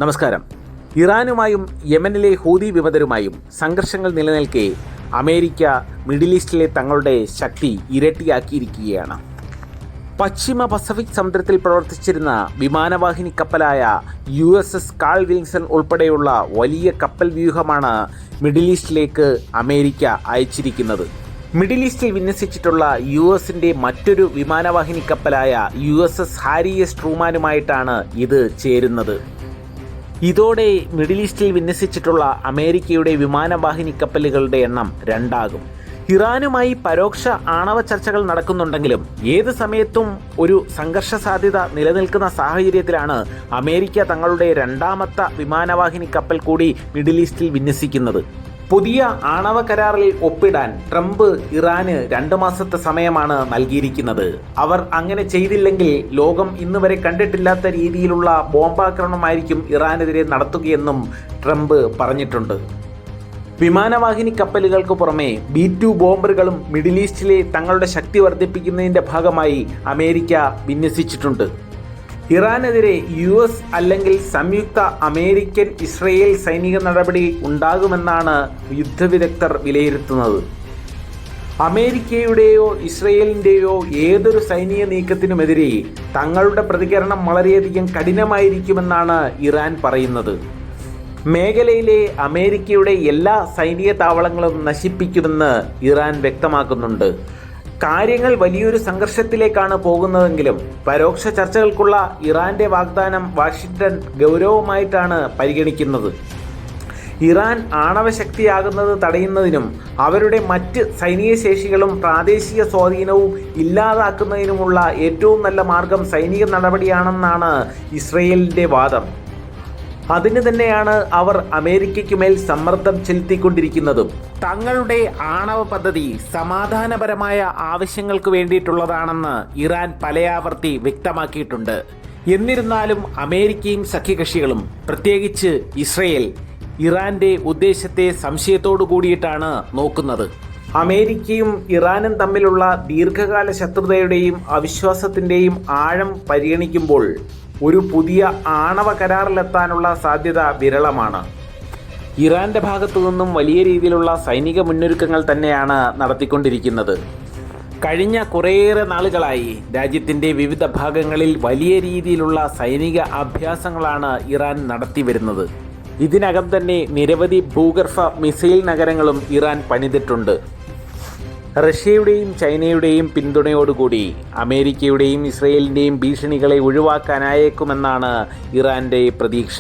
നമസ്കാരം. ഇറാനുമായും യമനിലെ ഹൂതി വിമതരുമായും സംഘർഷങ്ങൾ നിലനിൽക്കെ അമേരിക്ക മിഡിൽ ഈസ്റ്റിലെ തങ്ങളുടെ ശക്തി ഇരട്ടിയാക്കിയിരിക്കുകയാണ്. പശ്ചിമ പസഫിക് സമുദ്രത്തിൽ പ്രവർത്തിച്ചിരുന്ന വിമാനവാഹിനി കപ്പലായ USS കാൾ വിൽസൺ ഉൾപ്പെടെയുള്ള വലിയ കപ്പൽ വ്യൂഹമാണ് മിഡിൽ ഈസ്റ്റിലേക്ക് അമേരിക്ക അയച്ചിരിക്കുന്നത്. മിഡിൽ ഈസ്റ്റിൽ വിന്യസിച്ചിട്ടുള്ള US-ന്റെ മറ്റൊരു വിമാനവാഹിനി കപ്പലായ USS ഹാരി എസ് ട്രൂമാനുമായിട്ടാണ് ഇത് ചേരുന്നത്. ഇതോടെ മിഡിൽ ഈസ്റ്റിൽ വിന്യസിച്ചിട്ടുള്ള അമേരിക്കയുടെ വിമാനവാഹിനി കപ്പലുകളുടെ എണ്ണം 2 ആകും. ഇറാനുമായി പരോക്ഷ ആണവ ചർച്ചകൾ നടക്കുന്നുണ്ടെങ്കിലും ഏത് സമയത്തും ഒരു സംഘർഷ സാധ്യത നിലനിൽക്കുന്ന സാഹചര്യത്തിലാണ് അമേരിക്ക തങ്ങളുടെ 2ാമത്തെ വിമാനവാഹിനി കപ്പൽ കൂടി മിഡിൽ ഈസ്റ്റിൽ വിന്യസിക്കുന്നത്. പുതിയ ആണവ കരാറിൽ ഒപ്പിടാൻ ട്രംപ് ഇറാന് 2 മാസത്തെ സമയമാണ് നൽകിയിരിക്കുന്നത്. അവർ അങ്ങനെ ചെയ്തില്ലെങ്കിൽ ലോകം ഇന്നുവരെ കണ്ടിട്ടില്ലാത്ത രീതിയിലുള്ള ബോംബാക്രമണമായിരിക്കും ഇറാനെതിരെ നടത്തുകയെന്നും ട്രംപ് പറഞ്ഞിട്ടുണ്ട്. വിമാനവാഹിനി കപ്പലുകൾക്ക് പുറമെ B-2 ബോംബറുകളും മിഡിൽ ഈസ്റ്റിലെ തങ്ങളുടെ ശക്തി വർദ്ധിപ്പിക്കുന്നതിൻ്റെ ഭാഗമായി അമേരിക്ക വിന്യസിച്ചിട്ടുണ്ട്. ഇറാനെതിരെ US അല്ലെങ്കിൽ സംയുക്ത അമേരിക്കൻ ഇസ്രയേൽ സൈനിക നടപടി ഉണ്ടാകുമെന്നാണ് യുദ്ധവിദഗ്ധർ വിലയിരുത്തുന്നത്. അമേരിക്കയുടെയോ ഇസ്രയേലിൻ്റെയോ ഏതൊരു സൈനിക നീക്കത്തിനുമെതിരെ തങ്ങളുടെ പ്രതികരണം വളരെയധികം കഠിനമായിരിക്കുമെന്നാണ് ഇറാൻ പറയുന്നത്. മേഖലയിലെ അമേരിക്കയുടെ എല്ലാ സൈനിക താവളങ്ങളും നശിപ്പിക്കുമെന്ന് ഇറാൻ വ്യക്തമാക്കുന്നുണ്ട്. കാര്യങ്ങൾ വലിയൊരു സംഘർഷത്തിലേക്കാണ് പോകുന്നതെങ്കിലും പരോക്ഷ ചർച്ചകൾക്കുള്ള ഇറാന്റെ വാഗ്ദാനം വാഷിംഗ്ടൺ ഗൗരവമായിട്ടാണ് പരിഗണിക്കുന്നത്. ഇറാൻ ആണവശക്തിയാകുന്നത് തടയുന്നതിനും അവരുടെ മറ്റ് സൈനിക ശേഷികളും പ്രാദേശിക സ്വാധീനവും ഇല്ലാതാക്കുന്നതിനുമുള്ള ഏറ്റവും നല്ല മാർഗം സൈനിക നടപടിയാണെന്നാണ് ഇസ്രയേലിന്റെ വാദം. അതിന് തന്നെയാണ് അവർ അമേരിക്കയ്ക്കുമേൽ സമ്മർദ്ദം ചെലുത്തിക്കൊണ്ടിരിക്കുന്നതും. തങ്ങളുടെ ആണവ പദ്ധതി സമാധാനപരമായ ആവശ്യങ്ങൾക്ക് വേണ്ടിയിട്ടുള്ളതാണെന്ന് ഇറാൻ പലയാവർത്തി വ്യക്തമാക്കിയിട്ടുണ്ട്. എന്നിരുന്നാലും അമേരിക്കയും സഖ്യകക്ഷികളും പ്രത്യേകിച്ച് ഇസ്രയേൽ ഇറാന്റെ ഉദ്ദേശത്തെ സംശയത്തോടു കൂടിയിട്ടാണ് നോക്കുന്നത്. അമേരിക്കയും ഇറാനും തമ്മിലുള്ള ദീർഘകാല ശത്രുതയുടെയും അവിശ്വാസത്തിൻ്റെയും ആഴം പരിഗണിക്കുമ്പോൾ ഒരു പുതിയ ആണവ കരാറിലെത്താനുള്ള സാധ്യത വിരളമാണ്. ഇറാന്റെ ഭാഗത്തു നിന്നും വലിയ രീതിയിലുള്ള സൈനിക മുന്നൊരുക്കങ്ങൾ തന്നെയാണ് നടത്തിക്കൊണ്ടിരിക്കുന്നത്. കഴിഞ്ഞ കുറേയേറെ നാളുകളായി രാജ്യത്തിൻ്റെ വിവിധ ഭാഗങ്ങളിൽ വലിയ രീതിയിലുള്ള സൈനിക അഭ്യാസങ്ങളാണ് ഇറാൻ നടത്തി വരുന്നത്. ഇതിനകം തന്നെ നിരവധി ഭൂഗർഭ മിസൈൽ നഗരങ്ങളും ഇറാൻ പണിതിട്ടുണ്ട്. റഷ്യയുടെയും ചൈനയുടെയും പിന്തുണയോടുകൂടി അമേരിക്കയുടെയും ഇസ്രയേലിൻ്റെയും ഭീഷണികളെ ഒഴിവാക്കാനായേക്കുമെന്നാണ് ഇറാൻ്റെ പ്രതീക്ഷ.